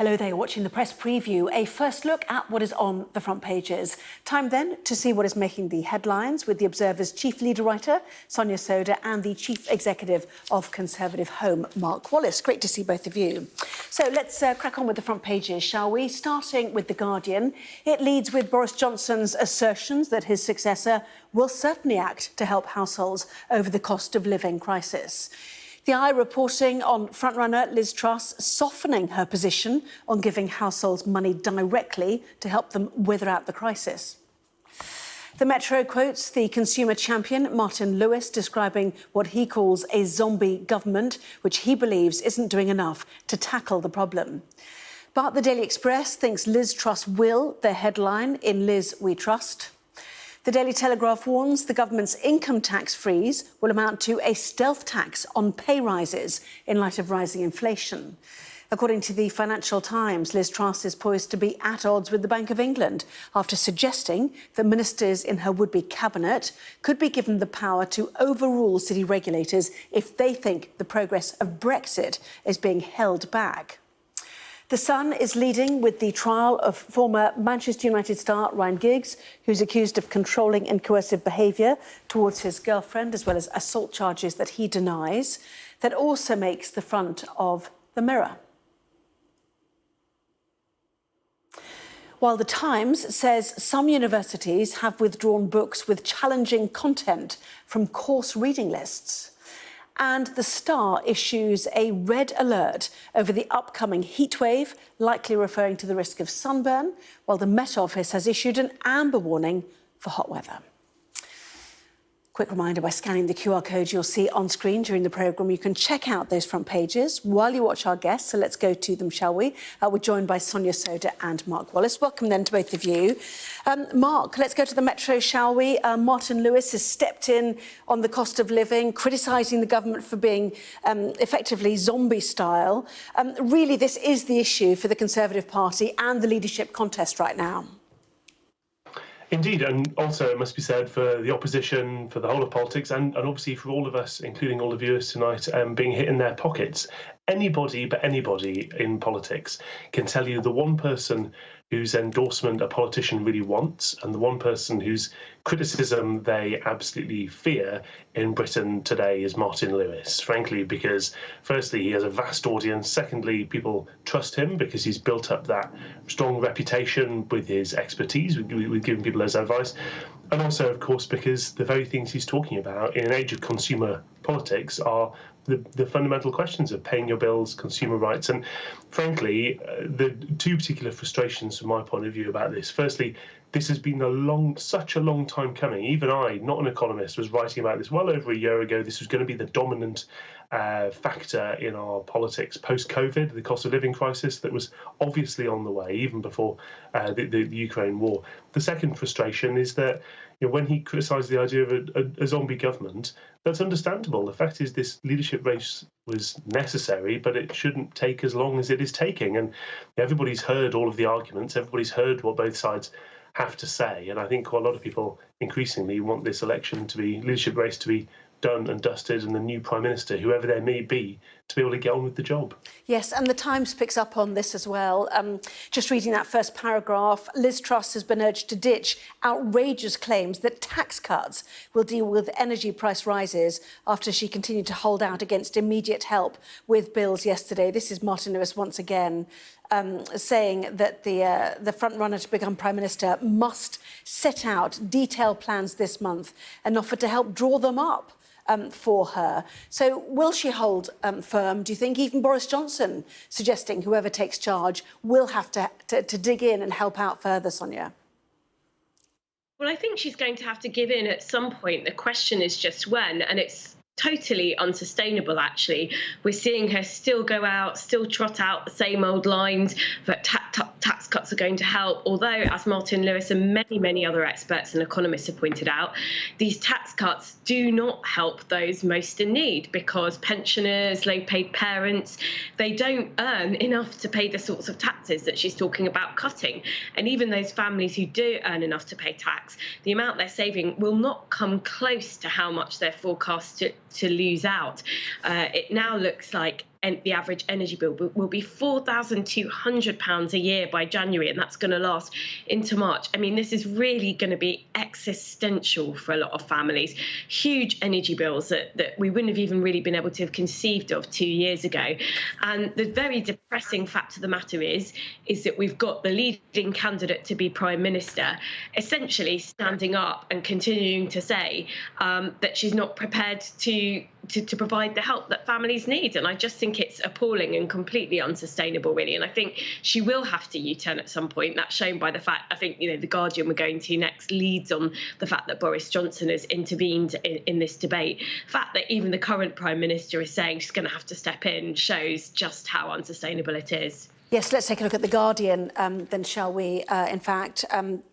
Hello there, you're watching the press preview, a first look at what is on the front pages. Time then to see what is making the headlines with the Observer's chief leader writer, Sonia Sodha, and the chief executive of Conservative Home, Mark Wallace. Great to see both of you. So let's crack on with the front pages, shall we? Starting with The Guardian. It leads with Boris Johnson's assertions that his successor will certainly act to help households over the cost of living crisis. The Eye reporting on frontrunner Liz Truss softening her position on giving households money directly to help them weather out the crisis. The Metro quotes the consumer champion Martin Lewis describing what he calls a zombie government, which he believes isn't doing enough to tackle the problem. But the Daily Express thinks Liz Truss will, their headline, In Liz We Trust. The Daily Telegraph warns the government's income tax freeze will amount to a stealth tax on pay rises in light of rising inflation. According to the Financial Times, Liz Truss is poised to be at odds with the Bank of England after suggesting that ministers in her would-be cabinet could be given the power to overrule city regulators if they think the progress of Brexit is being held back. The Sun is leading with the trial of former Manchester United star Ryan Giggs, who's accused of controlling and coercive behaviour towards his girlfriend, as well as assault charges that he denies. That also makes the front of the Mirror. While The Times says some universities have withdrawn books with challenging content from course reading lists. And The Star issues a red alert over the upcoming heatwave, likely referring to the risk of sunburn, while the Met Office has issued an amber warning for hot weather. Quick reminder, by scanning the QR code you'll see on screen during the programme, you can check out those front pages while you watch our guests. So let's go to them, shall we? We're joined by Sonia Sodha and Mark Wallace. Welcome then to both of you. Mark, let's go to the Metro, shall we? Martin Lewis has stepped in on the cost of living, criticising the government for being effectively zombie-style. Really, this is the issue for the Conservative Party and the leadership contest right now. Indeed, and also it must be said for the opposition, for the whole of politics, and obviously for all of us, including all the viewers tonight, being hit in their pockets. Anybody but anybody in politics can tell you the one person whose endorsement a politician really wants and the one person whose criticism they absolutely fear in Britain today is Martin Lewis, frankly, because firstly, he has a vast audience. Secondly, people trust him because he's built up that strong reputation with his expertise, with giving people his advice. And also, of course, because the very things he's talking about in an age of consumer politics are the fundamental questions of paying your bills, consumer rights. And frankly, the two particular frustrations from my point of view about this. Firstly, this has been such a long time coming. Even I, not an economist, was writing about this well over a year ago. This was going to be the dominant factor in our politics post-COVID, the cost of living crisis that was obviously on the way, even before the Ukraine war. The second frustration is that when he criticised the idea of a zombie government, that's understandable. The fact is this leadership race was necessary, but it shouldn't take as long as it is taking. And everybody's heard all of the arguments. Everybody's heard what both sides have to say. And I think a lot of people increasingly want this leadership race to be done and dusted, and the new Prime Minister, whoever there may be, to be able to get on with the job. Yes, and the Times picks up on this as well. Just reading that first paragraph, Liz Truss has been urged to ditch outrageous claims that tax cuts will deal with energy price rises after she continued to hold out against immediate help with bills yesterday. This is Martin Lewis once again saying that the front-runner to become Prime Minister must set out detailed plans this month and offer to help draw them up for her. So will she hold firm? Do you think even Boris Johnson suggesting whoever takes charge will have to dig in and help out further, Sonia? Well, I think she's going to have to give in at some point. The question is just when, and it's totally unsustainable, actually. We're seeing her still go out, still trot out the same old lines that tax cuts are going to help, although, as Martin Lewis and many, many other experts and economists have pointed out, these tax cuts do not help those most in need, because pensioners, low-paid parents, they don't earn enough to pay the sorts of taxes that she's talking about cutting. And even those families who do earn enough to pay tax, the amount they're saving will not come close to how much they're forecast to lose out. It now looks like the average energy bill will be £4,200 a year by January, and that's going to last into March. I mean, this is really going to be existential for a lot of families. Huge energy bills that we wouldn't have even really been able to have conceived of 2 years ago. And the very depressing fact of the matter is that we've got the leading candidate to be Prime Minister essentially standing up and continuing to say that she's not prepared to provide the help that families need. And I just think it's appalling and completely unsustainable, really. And I think she will have to U-turn at some point. That's shown by the fact, I think, The Guardian we're going to next leads on the fact that Boris Johnson has intervened in this debate. The fact that even the current Prime Minister is saying she's going to have to step in shows just how unsustainable it is. Yes, let's take a look at The Guardian then, shall we? In fact,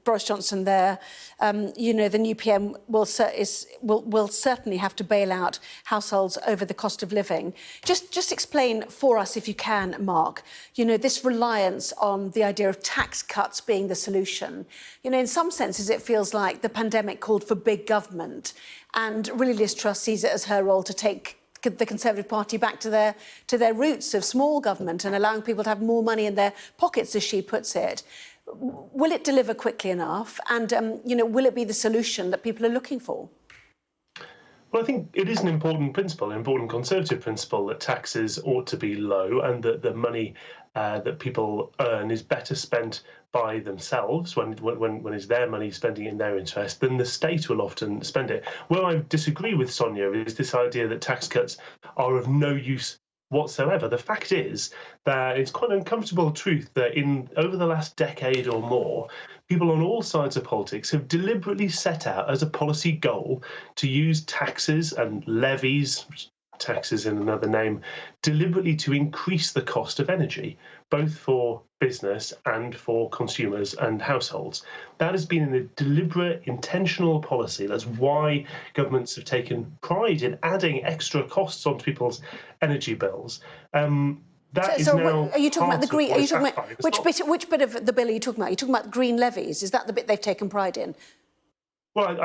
Boris Johnson there, the new PM will certainly have to bail out households over the cost of living. Just explain for us, if you can, Mark, this reliance on the idea of tax cuts being the solution. In some senses, it feels like the pandemic called for big government, and really Liz Truss sees it as her role to take the Conservative Party back to their roots of small government and allowing people to have more money in their pockets, as she puts it. Will it deliver quickly enough? And, will it be the solution that people are looking for? Well, I think it is an important principle, an important Conservative principle, that taxes ought to be low and that the money that people earn is better spent by themselves when it's their money spending it in their interest than the state will often spend it. Where I disagree with Sonia is this idea that tax cuts are of no use whatsoever. The fact is that it's quite an uncomfortable truth that over the last decade or more, people on all sides of politics have deliberately set out as a policy goal to use taxes and levies, taxes in another name, deliberately to increase the cost of energy, both for business and for consumers and households. That has been a deliberate, intentional policy. That's why governments have taken pride in adding extra costs onto people's energy bills. Are you talking about the green? Are you talking about which bit of the bill are you talking about? Are you talking about green levies? Is that the bit they've taken pride in? Well,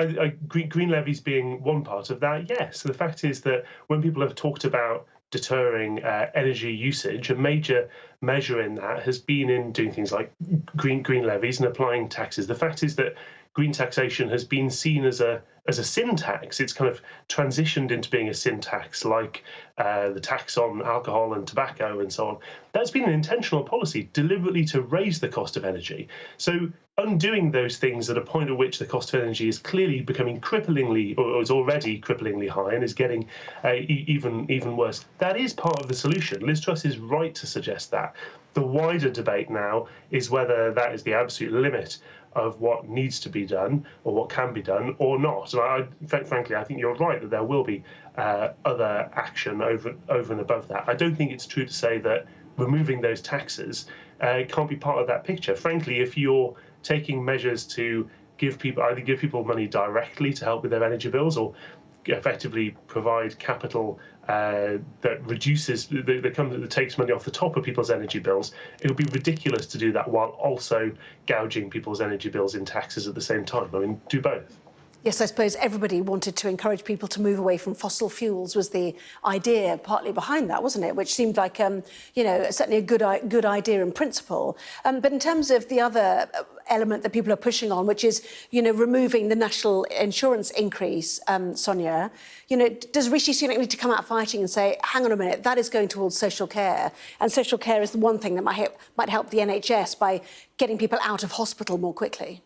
green levies being one part of that, yes. The fact is that when people have talked about deterring energy usage, a major measure in that has been in doing things like green levies and applying taxes. The fact is that green taxation has been seen as a sin tax. It's kind of transitioned into being a sin tax, like the tax on alcohol and tobacco and so on. That's been an intentional policy, deliberately to raise the cost of energy. So undoing those things at a point at which the cost of energy is clearly becoming cripplingly, or is already cripplingly high and is getting even worse, that is part of the solution. Liz Truss is right to suggest that. The wider debate now is whether that is the absolute limit of what needs to be done or what can be done or not. And frankly, I think you're right that there will be other action over and above that. I don't think it's true to say that removing those taxes can't be part of that picture. Frankly, if you're taking measures to either give people money directly to help with their energy bills or effectively provide capital that reduces, that takes money off the top of people's energy bills, it would be ridiculous to do that while also gouging people's energy bills in taxes at the same time. I mean, do both. Yes, I suppose everybody wanted to encourage people to move away from fossil fuels was the idea partly behind that, wasn't it? Which seemed like, certainly a good idea in principle. But in terms of the other element that people are pushing on, which is, removing the national insurance increase, Sonia, does Rishi Sunak need to come out fighting and say, hang on a minute, that is going towards social care, and social care is the one thing that might help the NHS by getting people out of hospital more quickly?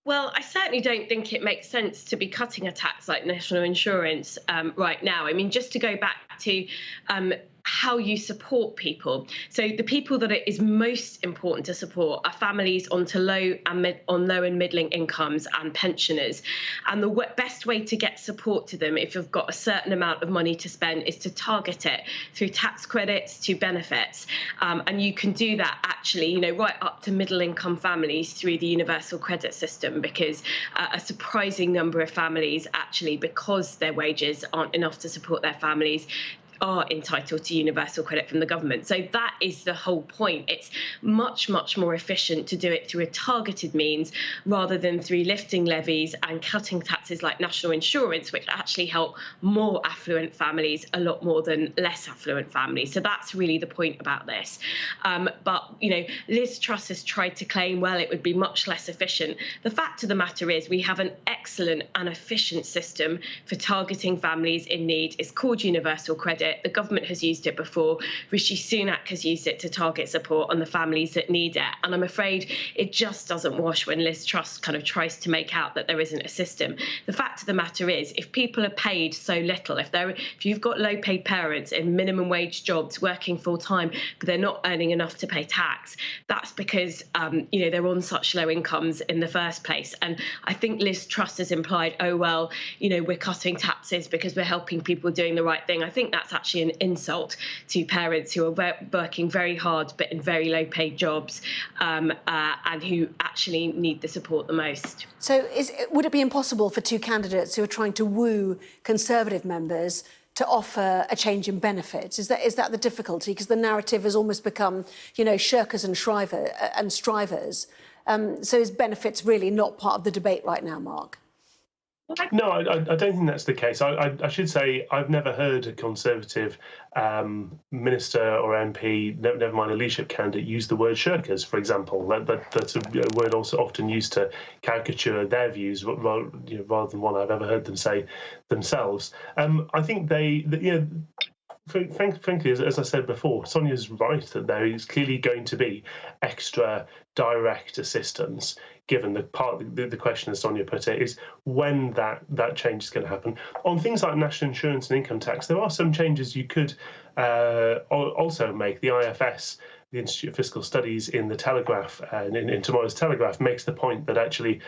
Well, I certainly don't think it makes sense to be cutting a tax like national insurance right now. I mean, just to go back to how you support people. So the people that it is most important to support are families on low and middling incomes and pensioners. And the best way to get support to them, if you've got a certain amount of money to spend, is to target it through tax credits to benefits. And you can do that actually, right up to middle income families through the universal credit system, because a surprising number of families actually, because their wages aren't enough to support their families, are entitled to universal credit from the government. So that is the whole point. It's much, much more efficient to do it through a targeted means rather than through lifting levies and cutting taxes like national insurance, which actually help more affluent families a lot more than less affluent families. So that's really the point about this. But, Liz Truss has tried to claim, well, it would be much less efficient. The fact of the matter is we have an excellent and efficient system for targeting families in need. It's called universal credit. The government has used it before. Rishi Sunak has used it to target support on the families that need it. And I'm afraid it just doesn't wash when Liz Truss kind of tries to make out that there isn't a system. The fact of the matter is, if people are paid so little, if you've got low-paid parents in minimum wage jobs working full-time, but they're not earning enough to pay tax, that's because they're on such low incomes in the first place. And I think Liz Truss has implied, oh well, we're cutting taxes because we're helping people doing the right thing. I think that's actually an insult to parents who are working very hard but in very low-paid jobs and who actually need the support the most. So would it be impossible for two candidates who are trying to woo Conservative members to offer a change in benefits? Is that the difficulty? Because the narrative has almost become, shirkers and strivers. So is benefits really not part of the debate right now, Mark? No, I don't think that's the case. I should say I've never heard a Conservative minister or MP, never mind a leadership candidate, use the word shirkers, for example. That's a word also often used to caricature their views, rather than one I've ever heard them say themselves. I think frankly, as I said before, Sonia's right that there is clearly going to be extra direct assistance, given the question, as Sonia put it, is when that change is going to happen. On things like national insurance and income tax, there are some changes you could also make. The IFS, the Institute of Fiscal Studies, in the Telegraph, in tomorrow's Telegraph, makes the point that actually,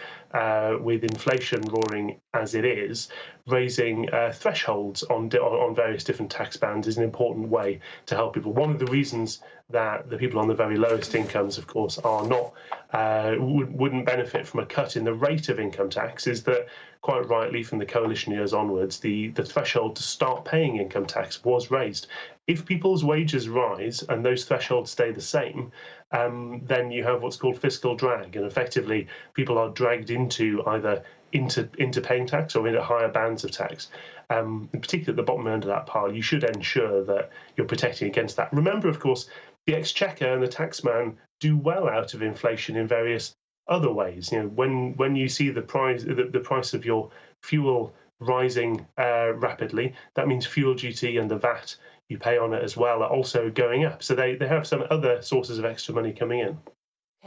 with inflation roaring as it is, raising thresholds on various different tax bands is an important way to help people. One of the reasons that the people on the very lowest incomes, of course, wouldn't benefit from a cut in the rate of income tax is that, quite rightly, from the coalition years onwards, the threshold to start paying income tax was raised. If people's wages rise and those thresholds stay the same, then you have what's called fiscal drag, and effectively people are dragged into either into paying tax or into higher bands of tax. In particular, at the bottom end of that pile, you should ensure that you're protecting against that. Remember, of course, the Exchequer and the taxman do well out of inflation in various other ways. When you see the price of your fuel rising rapidly, that means fuel duty and the VAT you pay on it as well are also going up. So they have some other sources of extra money coming in.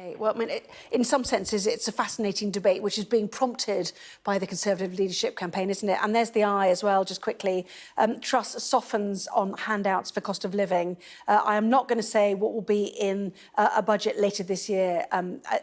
Okay, well, I mean, in some senses, it's a fascinating debate, which is being prompted by the Conservative leadership campaign, isn't it? And there's the eye as well, just quickly. Truss softens on handouts for cost of living. I am not going to say what will be in a budget later this year.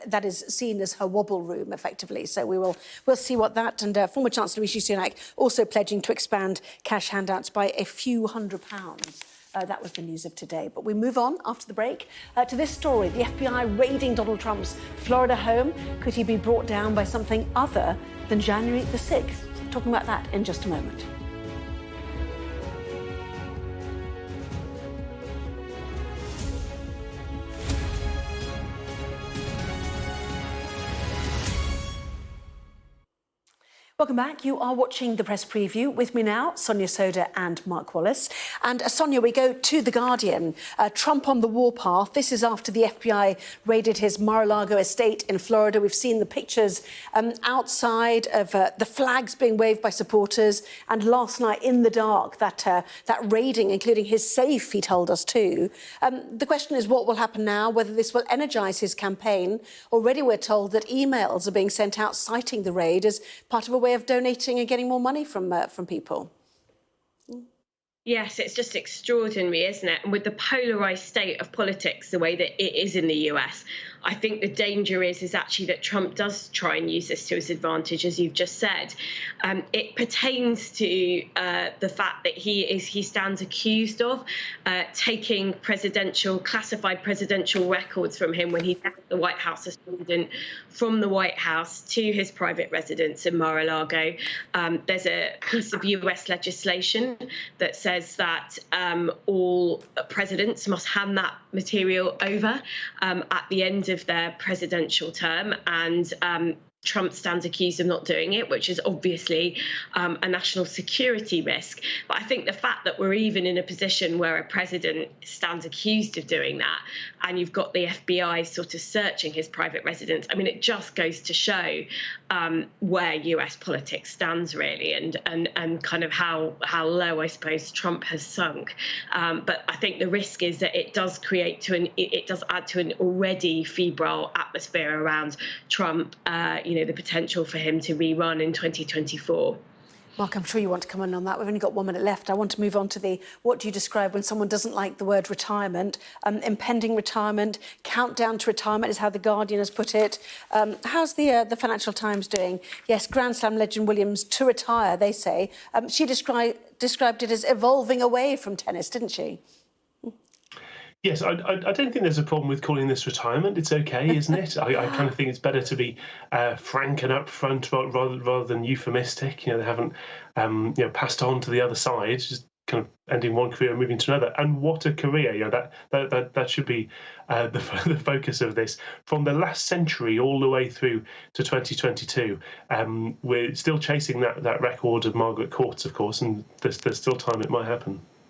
That is seen as her wobble room, effectively. So we'll see what that. And former Chancellor Rishi Sunak also pledging to expand cash handouts by a few £100s. That was the news of today. But we move on after the break to this story. The FBI raiding Donald Trump's Florida home. Could he be brought down by something other than January the 6th? Talking about that in just a moment. Welcome back. You are watching the press preview. With me now, Sonia Sodha and Mark Wallace. And Sonia, we go to The Guardian. Trump on the warpath. This is after the FBI raided his Mar-a-Lago estate in Florida. We've seen the pictures outside of the flags being waved by supporters. And last night, in the dark, that raiding, including his safe, he told us too. The question is what will happen now, whether this will energise his campaign. Already we're told that emails are being sent out citing the raid as part of a way of donating and getting more money from people. Yes, it's just extraordinary, isn't it? And with the polarised state of politics, the way that it is in the US, I think the danger is actually that Trump does try and use this to his advantage, as you've just said. It pertains to the fact that he stands accused of taking classified presidential records from him when he left the White House as president, from the White House to his private residence in Mar-a-Lago. There's a piece of US legislation that says that all presidents must hand that material over at the end of their presidential term, and Trump stands accused of not doing it, which is obviously a national security risk. But I think the fact that we're even in a position where a president stands accused of doing that, and you've got the FBI sort of searching his private residence, I mean, it just goes to show where US politics stands, really, and kind of how low, I suppose, Trump has sunk. But I think the risk is that it does add to an already febrile atmosphere around Trump. The potential for him to rerun in 2024. Mark, I'm sure you want to come in on that. We've only got 1 minute left. I want to move on to what do you describe when someone doesn't like the word retirement? Impending retirement, countdown to retirement is how The Guardian has put it. How's the Financial Times doing? Yes, Grand Slam legend Williams to retire, they say. She described it as evolving away from tennis, didn't she? Yes, I don't think there's a problem with calling this retirement. It's okay, isn't it? I kind of think it's better to be frank and upfront rather than euphemistic. They haven't passed on to the other side, just kind of ending one career and moving to another. And what a career! That should be the focus of this. From the last century all the way through to 2022, we're still chasing that record of Margaret Court's, of course, and there's still time it might happen.